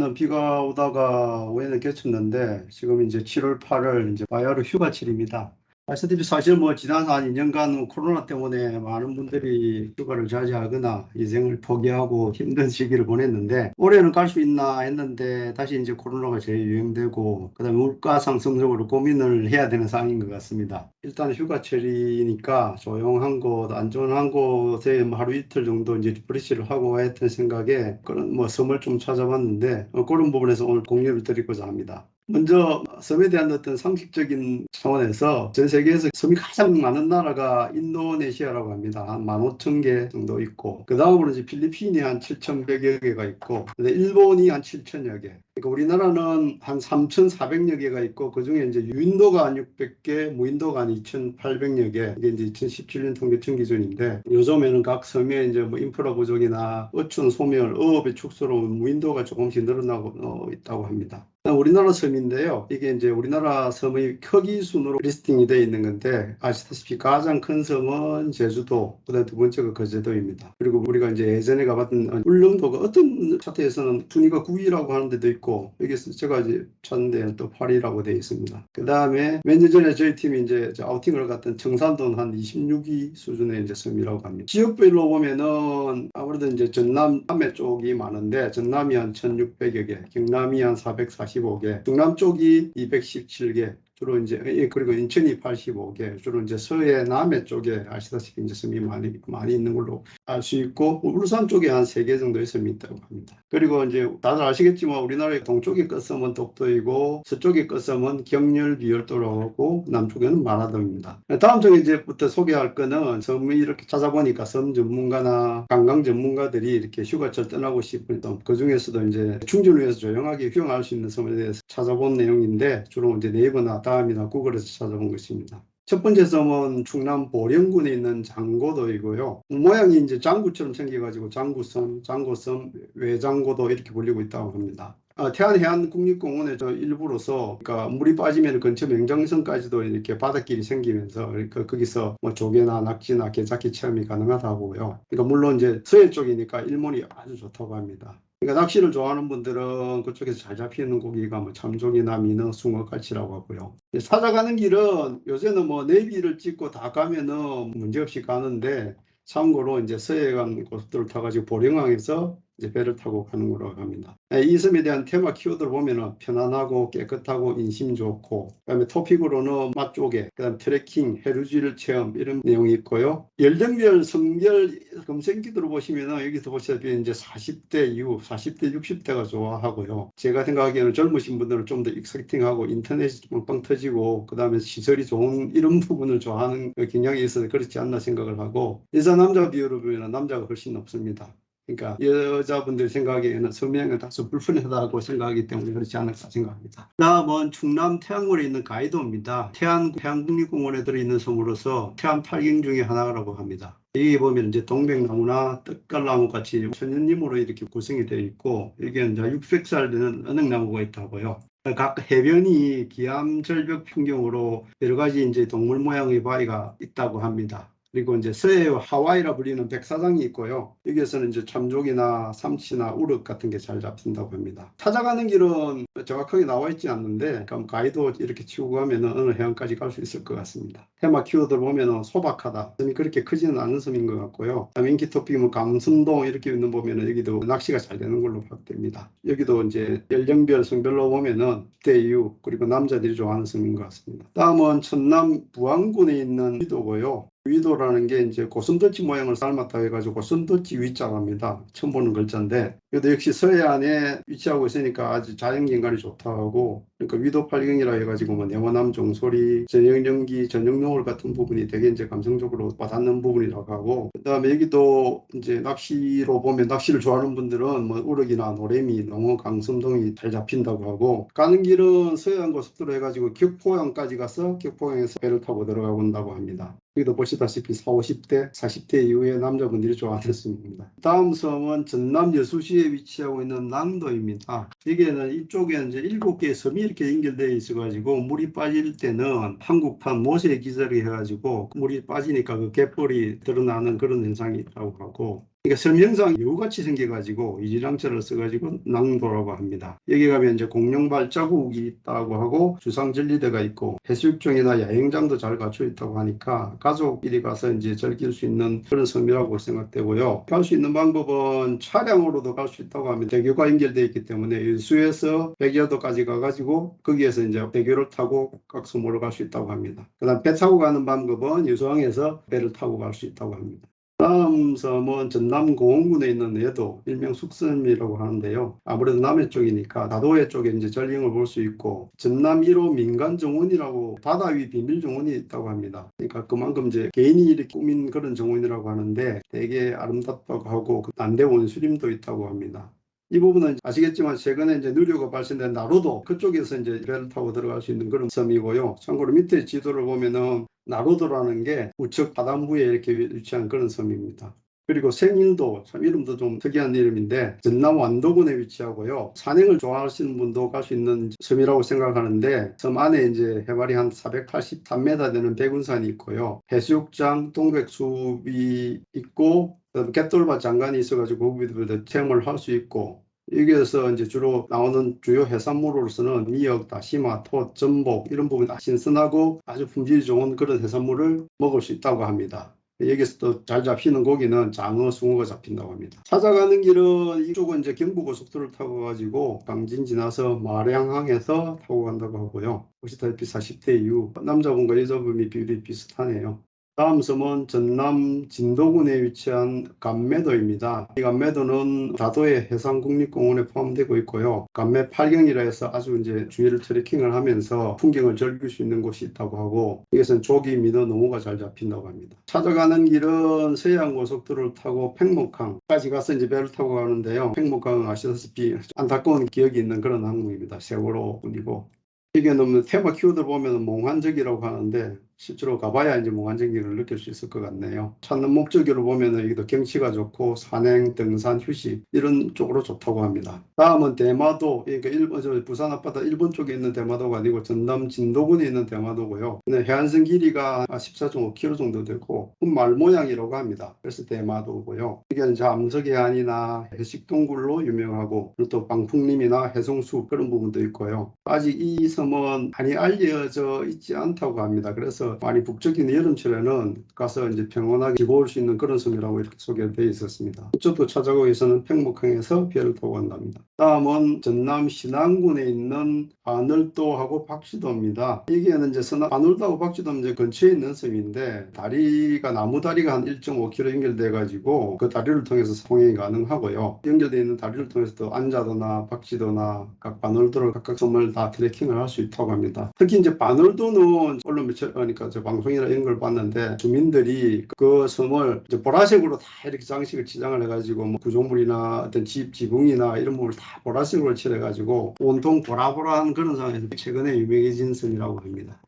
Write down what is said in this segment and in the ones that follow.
처음에는 비가 오다가 오해는 그쳤는데 지금 이제 7월 8월 이제 바야흐로 휴가철입니다. 아시다시피 사실 뭐 지난 한 2년간 코로나 때문에 많은 분들이 휴가를 자제하거나 인생을 포기하고 힘든 시기를 보냈는데 올해는 갈 수 있나 했는데 다시 이제 코로나가 재유행되고 그다음에 물가 상승적으로 고민을 해야 되는 상황인 것 같습니다. 일단 휴가철이니까 조용한 곳, 안전한 곳에 뭐 하루 이틀 정도 이제 리프레시를 하고 했던 생각에 그런 뭐 섬을 좀 찾아봤는데 그런 부분에서 오늘 공유를 드리고자 합니다. 먼저 섬에 대한 어떤 상식적인 차원에서 전 세계에서 섬이 가장 많은 나라가 인도네시아라고 합니다. 한 15,000개 정도 있고 그 다음으로 이제 필리핀이 한 7,100여 개가 있고 일본이 한 7,000여 개. 그러니까 우리나라는 한 3,400여 개가 있고 그중에 이제 유인도가 한 600개, 무인도가 한 2,800여 개. 이게 이제 2017년 통계청 기준인데 요즘에는 각 섬에 이제 뭐 인프라 부족이나 어촌 소멸, 어업의 축소로 무인도가 조금씩 늘어나고 있다고 합니다. 우리나라 섬인데요. 이게 이제 우리나라 섬의 크기 순으로 리스팅이 되어 있는 건데 아시다시피 가장 큰 섬은 제주도, 그다음 두 번째가 거제도입니다. 그리고 우리가 이제 예전에 가봤던 울릉도가 어떤 차트에서는 순위가 9위라고 하는 데도 있고 여기서 제가 이제 찾는데 또 8위라고 되어 있습니다. 그다음에 몇 년 전에 저희 팀이 이제 아우팅을 갔던 청산도는 한 26위 수준의 이제 섬이라고 합니다. 지역별로 보면은 아무래도 이제 전남 남해 쪽이 많은데 전남이 한 1,600여 개, 경남이 한 445개, 중남 쪽이 217개, 주로 이제 그리고 인천이 85개, 주로 이제 서해 남해 쪽에 아시다시피 이제 섬이 많이 있는 걸로 알 수 있고 울산 쪽에 한 3개 정도의 섬이 있다고 합니다. 그리고 이제 다들 아시겠지만 우리나라의 동쪽의 끝섬은 독도이고 서쪽의 끝섬은 경렬, 비열도라고 하고 남쪽에는 마라도입니다. 다음 쪽에 이제부터 소개할 거는 섬이 이렇게 찾아보니까 섬 전문가나 관광 전문가들이 이렇게 휴가철 떠나고 싶은 섬, 그 중에서도 이제 충전을 위해서 조용하게 휴양할 수 있는 섬에 대해서 찾아본 내용인데 주로 이제 네이버나 다음이나 구글에서 찾아본 것입니다. 첫 번째 섬은 충남 보령군에 있는 장고도이고요. 모양이 이제 장구처럼 생겨가지고 장구섬, 장고섬, 외장고도 이렇게 불리고 있다고 합니다. 태안해안국립공원의 일부로서 그러니까 물이 빠지면 근처 명정선까지도 이렇게 바닷길이 생기면서 그러니까 거기서 뭐 조개나 낙지나 게잡기 체험이 가능하다고요. 그러니까 물론 이제 서해 쪽이니까 일몰이 아주 좋다고 합니다. 그러니까 낚시를 좋아하는 분들은 그쪽에서 잘 잡히는 고기가 뭐 참종이나 민어, 숭어, 갈치라고 하고요. 찾아가는 길은 요새는 뭐 내비를 찍고 다 가면은 문제없이 가는데 참고로 이제 서해안 고속도로를 타가지고 보령항에서 이제 배를 타고 가는 거라고 합니다. 이 섬에 대한 테마 키워드를 보면은 편안하고 깨끗하고 인심 좋고, 그다음에 토픽으로는 맛조개, 그다음 트레킹, 해루질 체험 이런 내용이 있고요. 연령별 성별 검색기들을 보시면은 여기서 보시다시피 이제 40대 이후, 40대, 60대가 좋아하고요. 제가 생각하기에는 젊으신 분들은 좀 더 익사이팅하고 인터넷이 빵빵 터지고, 그다음에 시설이 좋은 이런 부분을 좋아하는 경향이 있어서 그렇지 않나 생각을 하고, 여자 남자 비율을 보면 남자가 훨씬 높습니다. 그러니까 여자분들 생각에는 성명은 다소 불편하다고 생각하기 때문에 그렇지 않을까 생각합니다. 다음은 충남 태안군에 있는 가이도입니다. 태안국립공원에 들어있는 섬으로서 태안 8경 중에 하나라고 합니다. 여기 보면 이제 동백나무나 떡갈나무 같이 천연님으로 이렇게 구성이 되어 있고 여기에 이제 600살 되는 은행나무가 있다고요. 각 해변이 기암절벽 풍경으로 여러 가지 이제 동물 모양의 바위가 있다고 합니다. 그리고 이제 서해 하와이라 불리는 백사장이 있고요. 여기에서는 이제 참조기나 삼치나 우럭 같은 게 잘 잡힌다고 합니다. 찾아가는 길은 정확하게 나와 있지 않는데 그럼 가이드 이렇게 치고 가면은 어느 해안까지 갈 수 있을 것 같습니다. 테마 키워드를 보면은 소박하다. 섬이 그렇게 크지는 않은 섬인 것 같고요. 인기 토픽 뭐 감순동 이렇게 있는 보면은 여기도 낚시가 잘 되는 걸로 파악됩니다. 여기도 이제 연령별 성별로 보면은 10대 이후 그리고 남자들이 좋아하는 섬인 것 같습니다. 다음은 천남 부안군에 있는 위도고요. 위도라는 게 이제 고슴도치 모양을 닮았다 해가지고 고슴도치 위자고 합니다. 처음 보는 글자인데 그래도 역시 서해안에 위치하고 있으니까 아주 자연경관이 좋다고 그러니까 위도 8경이라 해가지고 뭐 내원함 종소리 전형연기 전형노을 같은 부분이 되게 이제 감성적으로 와닿는 부분이라고 하고 그다음에 여기도 이제 낚시로 보면 낚시를 좋아하는 분들은 뭐 우럭이나 노래미, 농어, 강섬동이 잘 잡힌다고 하고 가는 길은 서해안 고속도로 해가지고 격포항까지 가서 격포항에서 배를 타고 들어가 본다고 합니다. 여기도 보시다시피 40, 50대, 40대 이후의 남자분들이 좋아하는 섬입니다. 다음 섬은 전남 여수시에 위치하고 있는 낭도입니다. 여기에는 이쪽에 이제 7개의 섬이 이렇게 연결되어 있어가지고 물이 빠질 때는 한국판 모세 기절이 해가지고 물이 빠지니까 그 갯벌이 드러나는 그런 현상이 있다고 하고 그러니까 설명상 여우같이 생겨가지고 이지랑자를 써가지고 낭도라고 합니다. 여기 가면 이제 공룡 발자국이 있다고 하고 주상절리대가 있고 해수욕장이나 야영장도 잘 갖춰 있다고 하니까 가족끼리 가서 이제 즐길 수 있는 그런 섬이라고 생각되고요. 갈 수 있는 방법은 차량으로도 갈 수 있다고 합니다. 대교가 연결되어 있기 때문에 일수에서 백여도까지 가가지고 거기에서 이제 대교를 타고 각 섬으로 갈 수 있다고 합니다. 그다음 배 타고 가는 방법은 유수항에서 배를 타고 갈 수 있다고 합니다. 다음 섬은 전남공원군에 있는 예도, 일명 숙섬이라고 하는데요. 아무래도 남해 쪽이니까 다도해 쪽에 이제 전령을 볼 수 있고, 전남 1호 민간정원이라고 바다 위 비밀 정원이 있다고 합니다. 그러니까 그만큼 이제 개인이 이렇게 꾸민 그런 정원이라고 하는데 되게 아름답다고 하고 그 난대 원수림도 있다고 합니다. 이 부분은 아시겠지만 최근에 이제 누리호가 발생된 나루도 그쪽에서 이제 배를 타고 들어갈 수 있는 그런 섬이고요. 참고로 밑에 지도를 보면은 나루도라는 게 우측 바닷부에 이렇게 위치한 그런 섬입니다. 그리고 생일도 참 이름도 좀 특이한 이름인데 전남 완도군에 위치하고요. 산행을 좋아하시는 분도 갈 수 있는 섬이라고 생각하는데 섬 안에 이제 해발이 한 483m 되는 백운산이 있고요. 해수욕장, 동백숲이 있고 갯돌밭 장관이 있어가지고 거기도 체험을 할 수 있고 여기에서 이제 주로 나오는 주요 해산물로서는 미역, 다시마, 톳, 전복 이런 부분 다 신선하고 아주 품질이 좋은 그런 해산물을 먹을 수 있다고 합니다. 여기서 또 잘 잡히는 고기는 장어, 숭어가 잡힌다고 합니다. 찾아가는 길은 이쪽은 이제 경부고속도로를 타고 가지고 강진 지나서 마량항에서 타고 간다고 하고요. 보시다시피 40대 이후 남자분과 여자분이 비율이 비슷하네요. 다음 섬은 전남 진도군에 위치한 감매도입니다. 이 감매도는 다도해 해상국립공원에 포함되고 있고요. 감매 8경이라 해서 아주 이제 주위를 트레킹을 하면서 풍경을 즐길 수 있는 곳이 있다고 하고 이것은 조기, 민어, 농어가 잘 잡힌다고 합니다. 찾아가는 길은 서해안고속도로를 타고 팽목항까지 가서 이제 배를 타고 가는데요. 팽목항은 아시다시피 안타까운 기억이 있는 그런 항목입니다. 세월호군이고 이게 너무 테마 키워드 보면 몽환적이라고 하는데 실제로 가봐야 이제 몽환적기를 느낄 수 있을 것 같네요. 찾는 목적으로 보면은 여기도 경치가 좋고 산행, 등산, 휴식 이런 쪽으로 좋다고 합니다. 다음은 대마도, 그러니까 일본, 부산 앞바다 일본 쪽에 있는 대마도가 아니고 전남 진도군에 있는 대마도고요. 해안선 길이가 14.5km 정도 되고 말 모양이라고 합니다. 그래서 대마도고요. 이게 이제 암석해안이나 해식동굴로 유명하고 그리고 또 방풍림이나 해송수 그런 부분도 있고요. 아직 이 섬은 많이 알려져 있지 않다고 합니다. 그래서 많이 북적인 여름철에는 가서 이제 평온하게 지고올 수 있는 그런 섬이라고 이렇게 소개되어 있었습니다. 이쪽도 찾아가기 위해서는 팽목항에서 배를 타고 간답니다. 다음은 전남 신안군에 있는 바늘도하고 박지도입니다. 여기에는 이제 바늘도하고 박지도는 이제 근처에 있는 섬인데 다리가 나무 다리가 한 1.5km 연결돼 가지고 그 다리를 통해서 통행이 가능하고요. 연결되어 있는 다리를 통해서 또 안자도나 박지도나 각 바늘도를 각각 섬을 다 트레킹을 할 수 있다고 합니다. 특히 이제 바늘도는 언론 매체 그러니까 저 방송이나 이런 걸 봤는데 주민들이 그 섬을 이제 보라색으로 다 이렇게 장식을 치장을 해가지고 뭐 구조물이나 어떤 집 지붕이나 이런 부분을 다 보라색으로 칠해가지고 온통 보라보라한 그런 상황에서 최근에 유명해진 섬이라고 합니다.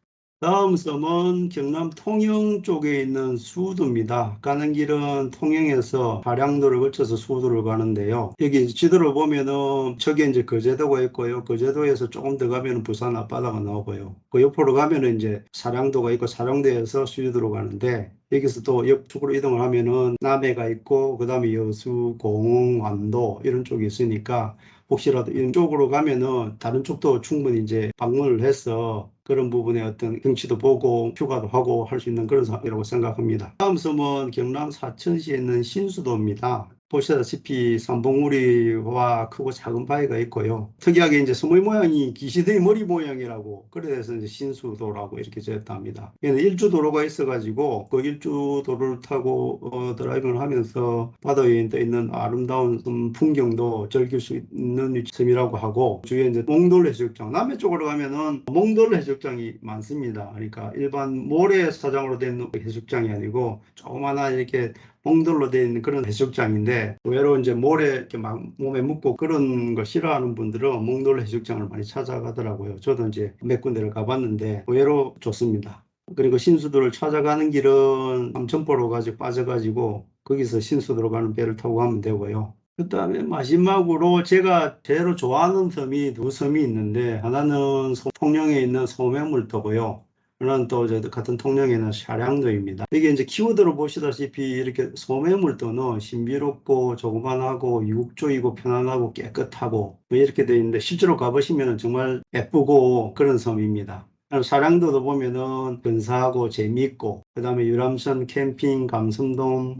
다음 섬은 경남 통영 쪽에 있는 수우도입니다. 가는 길은 통영에서 한량도를 거쳐서 수우도를 가는데요. 여기 지도를 보면은 저게 이제 거제도가 있고요. 거제도에서 조금 더 가면 부산 앞바다가 나오고요. 그 옆으로 가면은 이제 사량도가 있고 사량도에서 수유도로 가는데 여기서 또 옆쪽으로 이동을 하면은 남해가 있고 그다음에 여수, 공흥, 완도 이런 쪽이 있으니까 혹시라도 이쪽으로 가면은 다른 쪽도 충분히 이제 방문을 해서 그런 부분에 어떤 경치도 보고 휴가도 하고 할 수 있는 그런 섬이라고 생각합니다. 다음 섬은 경남 사천시에 있는 신수도입니다. 보시다시피 삼봉우리와 크고 작은 바위가 있고요. 특이하게 이제 섬의 모양이 기시대의 머리 모양이라고 그래서 이제 신수도라고 이렇게 지었답니다. 얘는 일주도로가 있어가지고 그 일주도로를 타고 드라이빙을 하면서 바다 위에 떠 있는 아름다운 풍경도 즐길 수 있는 섬이라고 하고 주위에 이제 몽돌 해수욕장 남해 쪽으로 가면은 몽돌 해수욕장이 많습니다. 그러니까 일반 모래사장으로 된 해수욕장이 아니고 조그마한 이렇게 몽돌로 되어 있는 그런 해수욕장인데 의외로 이제 모래 이렇게 막 몸에 묻고 그런 거 싫어하는 분들은 몽돌 해수욕장을 많이 찾아가더라고요. 저도 이제 몇 군데를 가봤는데 의외로 좋습니다. 그리고 신수도를 찾아가는 길은 삼천포로 빠져가지고 거기서 신수도로 가는 배를 타고 가면 되고요. 그 다음에 마지막으로 제가 제일 좋아하는 섬이 두 섬이 있는데 하나는 통영에 있는 소매물도고요. 그런 또 저 같은 통영에는 사량도입니다. 이게 이제 키워드로 보시다시피 이렇게 소매물도는 신비롭고 조그만하고 이국적이고 편안하고 깨끗하고 뭐 이렇게 되어 있는데 실제로 가보시면 정말 예쁘고 그런 섬입니다. 사량도도 보면은 근사하고 재미있고 그다음에 유람선 캠핑 감성돔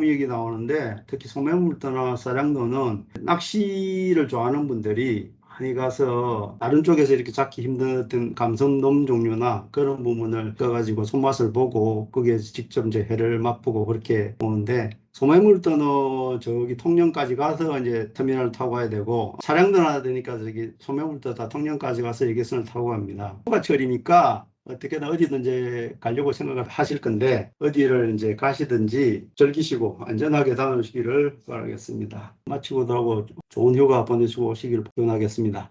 여기 나오는데 특히 소매물도나 사량도는 낚시를 좋아하는 분들이 많이 가서 다른 쪽에서 이렇게 잡기 힘든 어떤 감성돔 종류나 그런 부분을 떠가지고 손맛을 보고 거기에서 직접 이제 회를 맛보고 그렇게 오는데 소매물도는 저기 통영까지 가서 이제 터미널을 타고 가야 되고 차량도 나야 되니까 저기 소매물도 다 통영까지 가서 예객선을 타고 갑니다. 휴가철이니까 어떻게든 어디든지 가려고 생각을 하실 건데 어디를 이제 가시든지 즐기시고 안전하게 다녀오시기를 바라겠습니다. 마치고 들어가고 좋은 휴가 보내시고 오시기를 기원하겠습니다.